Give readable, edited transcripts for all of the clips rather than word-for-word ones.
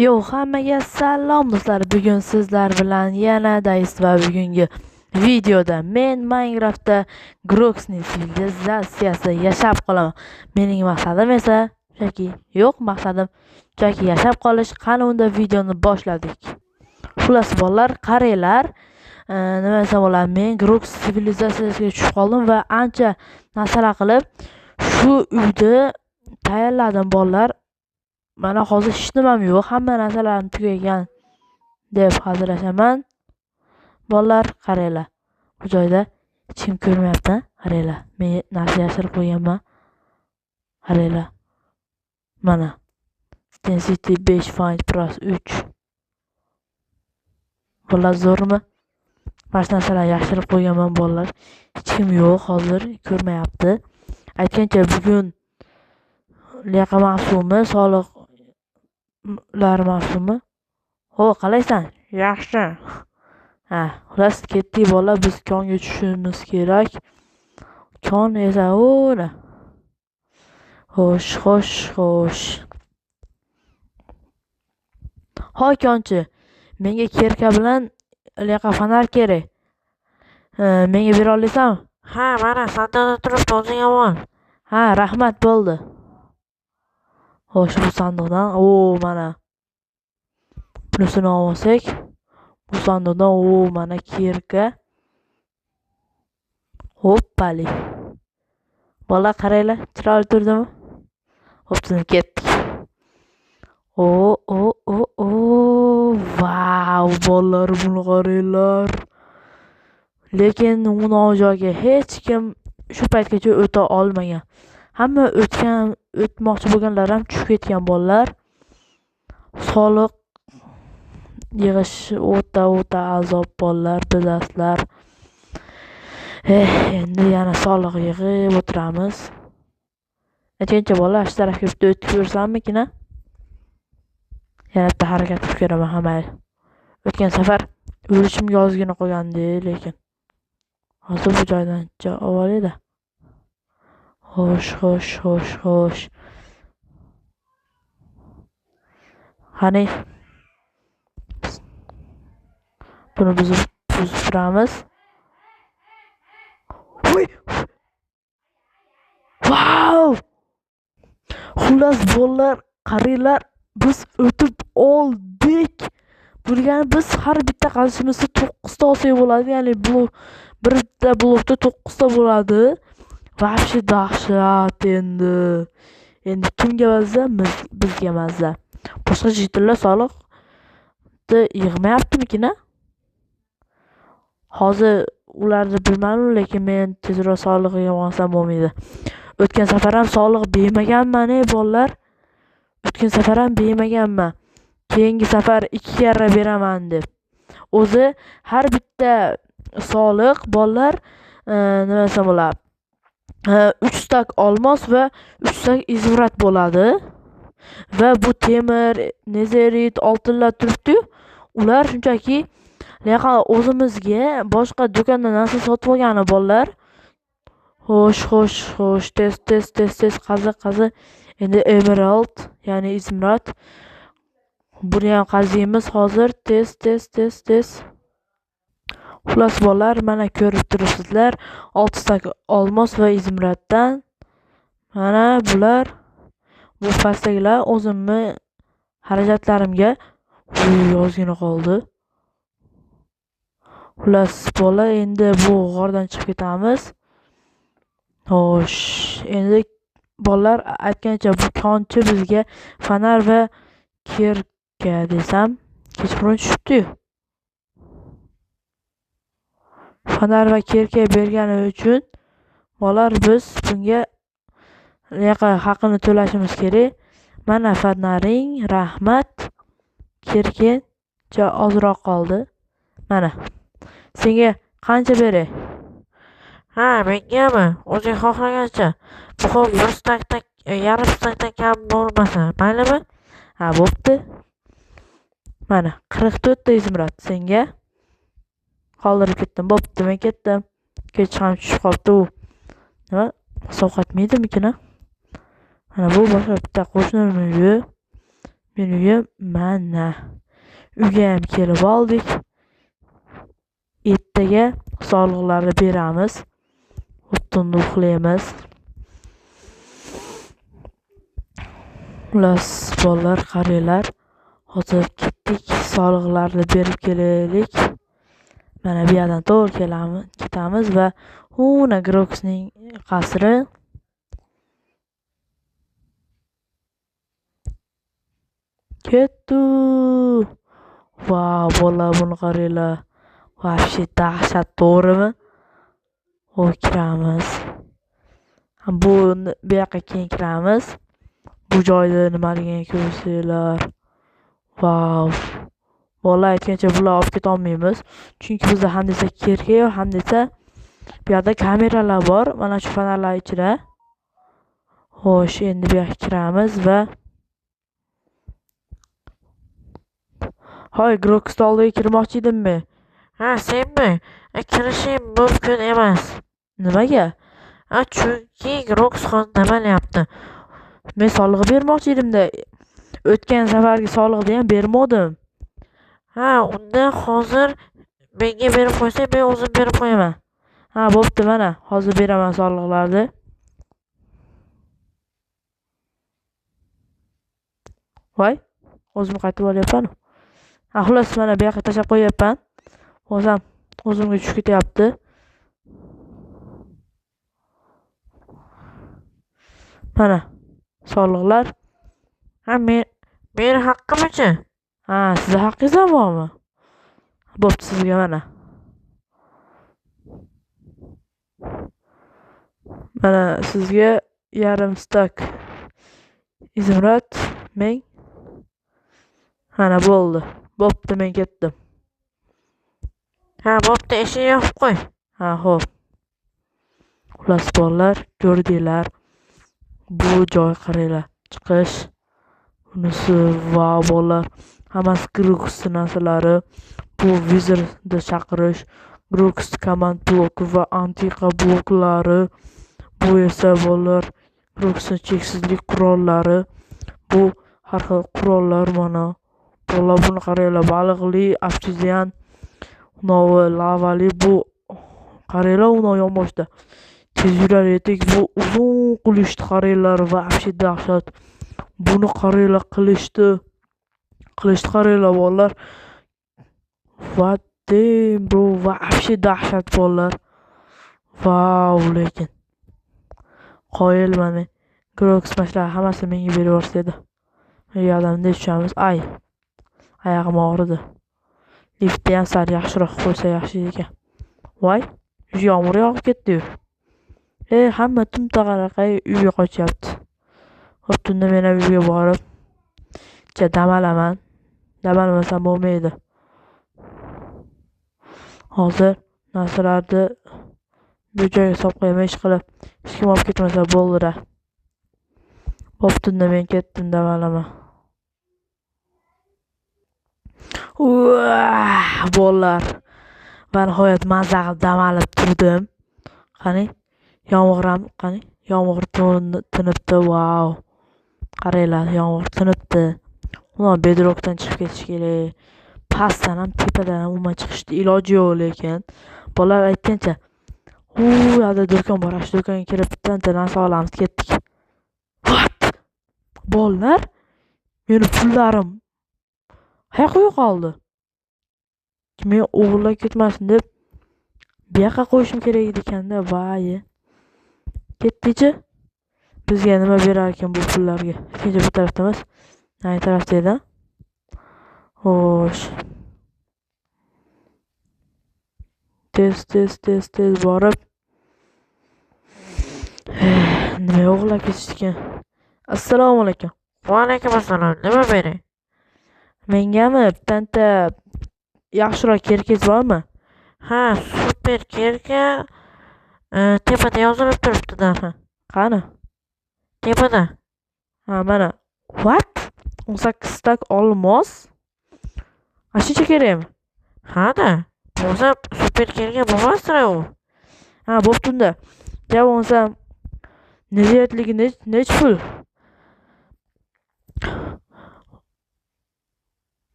Hammaga salom do'stlar. Bugun sizlar bilan yana dayis va bugungi videoda men Minecraftda Groxning sivilizatsiyasida yashab qolaman. Mening maqsadim esa maqsadim yashab qolish. Qani unda videoni boshladik. Xullas bolalar, qaranglar, nima desam bo'ladi, men Grox sivilizatsiyasiga tushib qoldim va ancha narsalar qilib shu uyda tayyorladim bolalar. Mana hozir hech nimam yo'q, hamma narsalarim tugagan deb hazillashaman. Bolalar, qaranglar. Bu joyda hech kim ko'rmayapti, qaranglar. Men narsa yashirib qo'yganman. Qaranglar. Mana Density 5 Find Plus 3. Bolalar, zo'rmi? Mana shu narsalarni yashirib qo'yganman bolalar. Hech kim yo'q, hozir ko'rmayapti. Aytgancha bugun liqa mavsumi, soliqlar mavsumi. Qalaysan? Yaxshi. Xullas ketdik bolalar, biz konga tushishimiz kerak. Kon esa o'ra. Xo'sh. Hoy konchi, menga kerka bilan liqa fonar kerak. Menga bera olasanmi? Ha, mana sandiqda turibdi, o'zing ol. Ha, rahmat, bo'ldi. Xo'sh, bu sandiqdan, mana bunisini olsak, bu sandiqdan mana kerka. Hoppali. Bolalar, qaranglar, chiroyli turdimi? Tizim ketdik. Vau, bolalar, buni qaranglar. Lekin uning joyiga hech kim shu paytgacha o'ta olmagan. Hamma o'tmoqchi bo'lganlar ham tushib ketgan bolalar. Soliq yig'ish o'ta azob bolalar, bilasizlar. Endi yana soliq yig'ib o'tiramiz. Aytgancha bolalar, shu tarafga bitta o'tib ko'rsammikin? Yana bitta harakat qilib ko'raman hamma. O'tgan safar o'lishimga ozgina qolgandi, lekin hozir bu joydan olayda. Xo'sh. Qani, buni buzib turamiz. Vau! Xullas bolalar, qaranglar, biz o'tib oldik. Bo'lgani biz har bitta qazishimizda 9 ta olsak bo'ladi, ya'ni bir bitta blokda 9 ta bo'ladi. Vobshe dahshat endi. Endi kimga mazza? Bizga mazza. Boshqa jitillar soliqni yig'mayaptimikin? Hozir ularni bilmadim, lekin men tezroq soliq yig'masam bo'lmaydi. O'tgan safar ham soliq bermaganman, bolalar. Keyingi safar 2 karra beraman deb. O'zi har bitta soliq bolalar nima desam bo'ladi? 3 stak olmos va 3 stak izmrat bo'ladi. Va bu temir, nezerit, oltinlar turibdi. Ular shunchaki o'zimizga boshqa do'kondan narsa sotib olgani bolalar. Xo'sh, tez qazi. Endi emerald, ya'ni izmrat. Buni ham qaziymiz hozir, tez. Xullas bolalar, mana ko'rib turibsizlar, 6 stak olmos va izmratdan. Mana bular, bu pastdagilar o'zimni xarajatlarimga ozgina qoldi. Xullas bolalar, endi bu g'ordan chiqib ketamiz. Xo'sh, endi bolalar, aytgancha bu konchi bizga fonar va kerka desam, kechqurun tushibdi-yu. Fonar va kerka bergani uchun bolalar, biz bunga haqini to'lashimiz kerak. Mana fonaring, rahmat. Kerkacha ozroq qoldi. Mana. Senga qancha beray? Ha, mengami? O'zing xohlagancha. Bu bir stakdan, yarim stakdan kam bo'lmasa, maylimi? Ha, bo'pti. Mana 44 ta izmrat senga. Qoldirib ketdim. Bo'pti, men ketdim. Kech ham tushib qolibdi u. Nima? Sovqatmaydimikin? Mana bu boshqa bitta qo'shnining uyi. Men uyim mana. Uyga ham kelib oldik. Ertaga sog'liqlarni beramiz. O'ttinni uxlaymiz. Xullas, bolalar, qaranglar. Hozir ketdik, sog'liqlarni berib kelaylik. Mana bu yerdan to'g'ri ketamiz va Una Groksning qasri. Ketdi. Vau, bolalar, buni qaranglar. Вообще dahshat, to'g'rimi? Voy, kiramiz. Bu yoqqa keyin kiramiz. Bu joyda nimaligini ko'rsanglar. Vau. Bolalar aytgancha bular olib keta olmaymiz. Chunki bizda ham desa kerak yo'q, ham desa bu yerda kameralar bor. Mana shu fonarlar ichida. Xo'sh, endi bu yoqqa kiramiz va Hoy, Groksning oldiga kirmoqchi edimmi? Ha, senmi? Kirishim mumkin emas. Nimaga? Chunki Groks hozir nimalayapti? Men soliq bermoqchi edim-da. O'tgan safargi soliqni ham bermadim. Unda hozir menga berib qo'ysang, men o'zim berib qo'yaman. Bo'pti, mana. Hozir beraman soliqlarni. Voy, o'zim qaytib olyapman. Xullas, mana bu yoqqa tashlab qo'yapman. O'zimga tushib ketyapti. Mana soliqlar. Men haqqimcha? Siz haqqingiz ham bormi? Bo'pti, sizga mana. Mana sizga yarim stak izimrat 1000. Mana bo'ldi. Bo'pti, men ketdim. Bo'pti, eshik yopib qo'y. Xo'p. Xullas, bolalar, ko'rdinglar. Bu joy qaranglar. Chiqish. Bunisi va bolalar. Hammasi Groks narsalari. Bu vizorni chaqirish, Groks komand bloki va antiqa bloklari. Bu esa bolalar Groksning cheksizlik qurollari. Bu har xil qurollar mana. Bolalar, buni qaranglar, baliqli, obsidian, unovi lavali. Bu qaranglar, unovi yonboshda. Tez yurar edik. Bu uzun qilishdi, qaranglar, va вообще dahshat. Buni qaranglar, qilishdi qaranglar bolalar. What damn bro, вообще dahshat bolalar. Vau, lekin qoyilman men. Groks mashlar hammasini menga berib yuborsaydi. Men yordamda tushamiz. Oyog'im og'ridi. Liftni ham sal yaxshiroq qo'ysa yaxshi ekan. Voy, yomg'ir yog'ib ketdi-yu. Hamma tumtaqaraqay uyga qochyapti. Xo'p, tunda men ham uyga borib damalaman. Damalamasam bo'lmaydi. Hozir narsalarni bu joyga solib qo'yaman, ish qilib. Hech kim olib ketmasa bo'ldi-da. Bo'pti, men ketdim, damalama. Bolalar. Va nihoyat mazza qilib damalib turdim. Qani, yomg'ir tinibdi. Vau. Qaranglar, yomg'ir tinibdi. Ular bedrockdan chiqib ketish kerak. Pastdan ham tepadan ham umuman chiqishdi, iloji yo'q lekin. Bolalar aytgancha, u yerda do'kon bor, shu do'konga kirib bitta narsa olamiz, ketdik. What? Bolalar, meni pullarim qayerga yo'qoldi? Men o'g'irlab ketmasin deb bu yoqqa qo'yishim kerak edi ekanda, voy. Ketdi-chi? Bizga nima berar ekan bu pullarga? Ikkinchi bu tarafda emas, nari tarafda edi. Xo'sh. Tez borib. Nima o'g'irlab ketishdi ekan? Assalomu alaykum. Va alaykum assalom. Nima bering? Mengami bitta yaxshiroq kerkez bormi? Super kerka. Tepada yozilib turibdi narxi. Qani? Tepada. Mana. What? 18 stak olmos? Shuncha kerakmi? Da. Bo'lsa super kerka bo'lmasdir u. Bo'pti-da. Ya bo'lsa necha pul?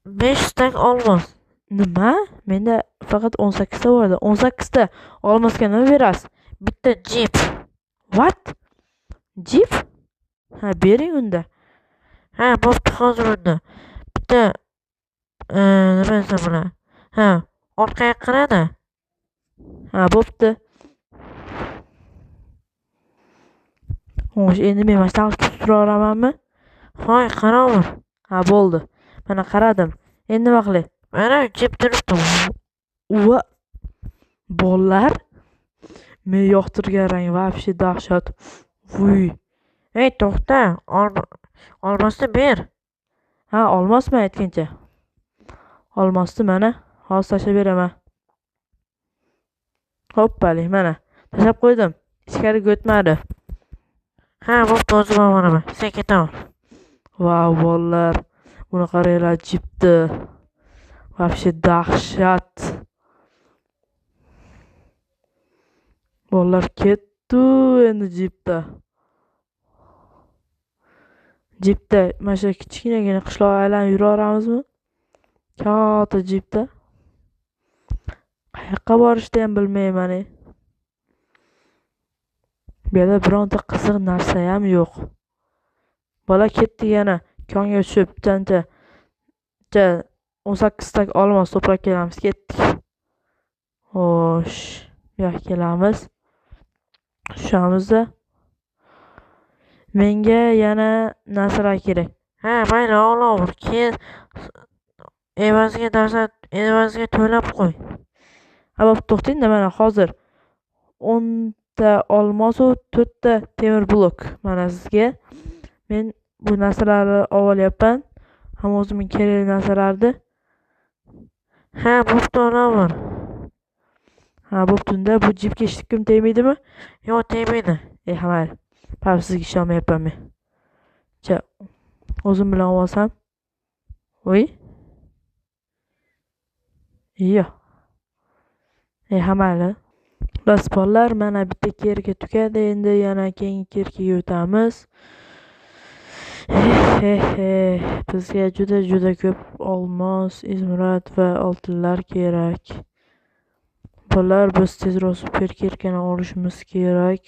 5 stak olmos. Nima? Menda faqat 18 ta bordi. 18 ta olmosga nima berasiz? Bitta jip. What? Jeep? Ha, bering unda. Ha, bo'pti hozir unda. Bitta nima desam bo'ladi? Ha, orqaga qarada. Ha, bo'pti. Xo'sh, endi men mana shunaqa tutib turaveramanmi? Hoy, qarovur. Ha, bo'ldi. Mana qaradim. Endi nima qilay? Mana jip turibdi. Uva, bolalar, men yoqtirgan rang вообще dahshat. Vuy. Ey, to'xta. Olmosni ber. Ha, olmosmi aytgancha? Olmosni mana hozir tashlab beraman. Hoppali, mana. Tashlab qo'ydim. Ichkariga o'tmadi. Ha, bo'pti, o'zim olib boraman. Sen ketaver. Vau, bolalar. Buni qaranglar, jipni. Вообще dahshat. Bolalar ketdi endi jipda. Jipda mana shu kichkinagina qishloqqa aylanib yuraveramizmi? Katta jipda. Qayoqqa borishni ham bilmayman. Bu yerda bironta qiziq narsa ham yo'q. Bola ketdi yana. Konga tushib, tancha 18 tak olmos to'plab kelamiz, ketdik. Xo'sh, bu yoqqa kelamiz. Tushamiz-da. Menga yana narsalar kerak. Ha, mayli, olaver. Keyin evaziga to'lab qo'y. Ha, bo'p, to'xtang-da, mana hozir 10 ta olmos va 4 ta temir blok mana sizga. Men bu narsalarni olyapman. Ham o'zimga kerakli narsalarni. Ha, bo'pti, olaver. Ha, bo'pti-da, bu jipga hech kim tegmaydimi? Yo'q, tegmaydi. Ha, mayli. Pap, sizga ishonmayapman men. O'zim bilan olsam. Voy. Yo'q. Ha, mayli. Xullas bolalar, mana bitta kerka tugadi, endi yana keyingi kerkaga o'tamiz. Bizga juda ko'p olmos, izmirot va oltinlar kerak. Bolalar, biz tezroq super kerkani olishimiz kerak.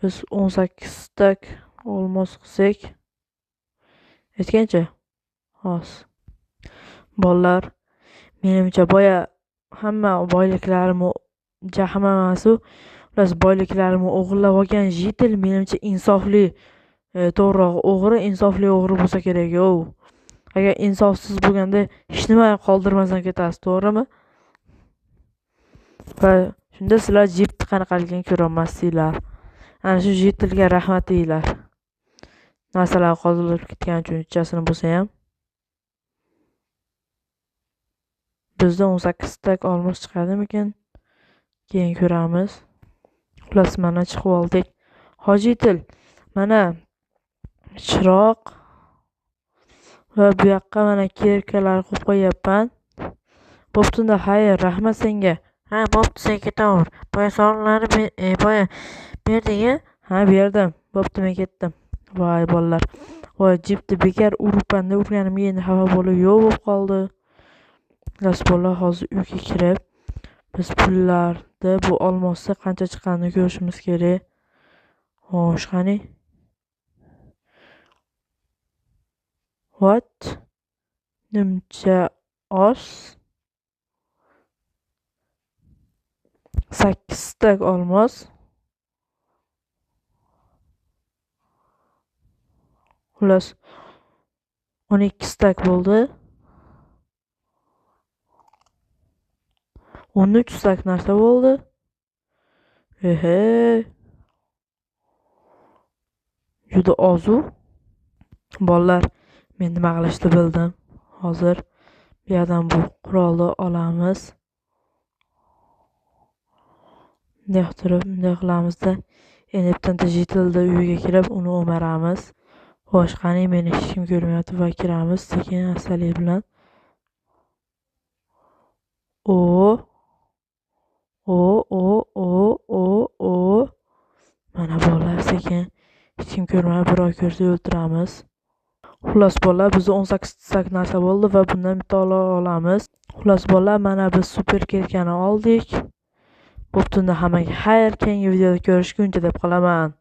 Biz 18 tak olmos qilsak, aytgancha. Hozir. Bolalar, menimcha boya hamma boyliklarimni jahm emasu, ular boyliklarimni o'g'irlab olgan jitel menimcha insofli, to'g'riroq o'g'ri, insofli o'g'ri bo'lsa kerak-ku. Agar insofsiz bo'lganda hech nima qoldirmasdan ketasiz, to'g'rimi? Va shunda sizlar jipni qanaqaligini ko'rolmassizlar. Ana shu jitilga rahmat deylar. Narsalar qoldirib ketgan uchun uchasini bo'lsa ham. Bizda 18 tak olmos chiqadimikan? Keyin ko'ramiz. Xullas, mana chiqib oldik. Hojitil, mana chiroq va bu yoqqa mana kerkalar qo'yib qo'yapman. Bo'pti-da, xayr, rahmat senga. Ha, bo'pti, sen ketaver. Boya sovrinlarni boya berding-a? Ha, berdim. Bo'pti, men ketdim. Voy bolalar. Voy, jipni bekar urganimga endi xafa bo'lib yo'q bo'lib qoldi. Xullas bolalar, hozir uyga kirib, biz pullarni bu olmosda qancha chiqqanini ko'rishimiz kerak. Xo'sh, qani? What? Nimcha oz? 8 tak olmos. Xullas 12 tak bo'ldi. 13 tak narsa bo'ldi. Juda oz-u. Bolalar, men nima qilishni bildim. Hozir bu yerdan bu qurolni olamiz. Bunday qilamiz-da. Endi bitta jitilni uyiga kirib, uni o'maramiz. Xo'sh, qani, meni hech kim ko'rmayapti va kiramiz sekin astalik bilan. Mana bolalar, sekin hech kim ko'rmay, birov ko'rsa o'ldiramiz. Xullas bolalar, bizda 18 tak narsa bo'ldi va bundan bitta olamiz. Xullas bolalar, mana biz super kelkani oldik. Bo'pti, unda hammaga xayr, keyingi videoda ko'rishguncha deb qolaman.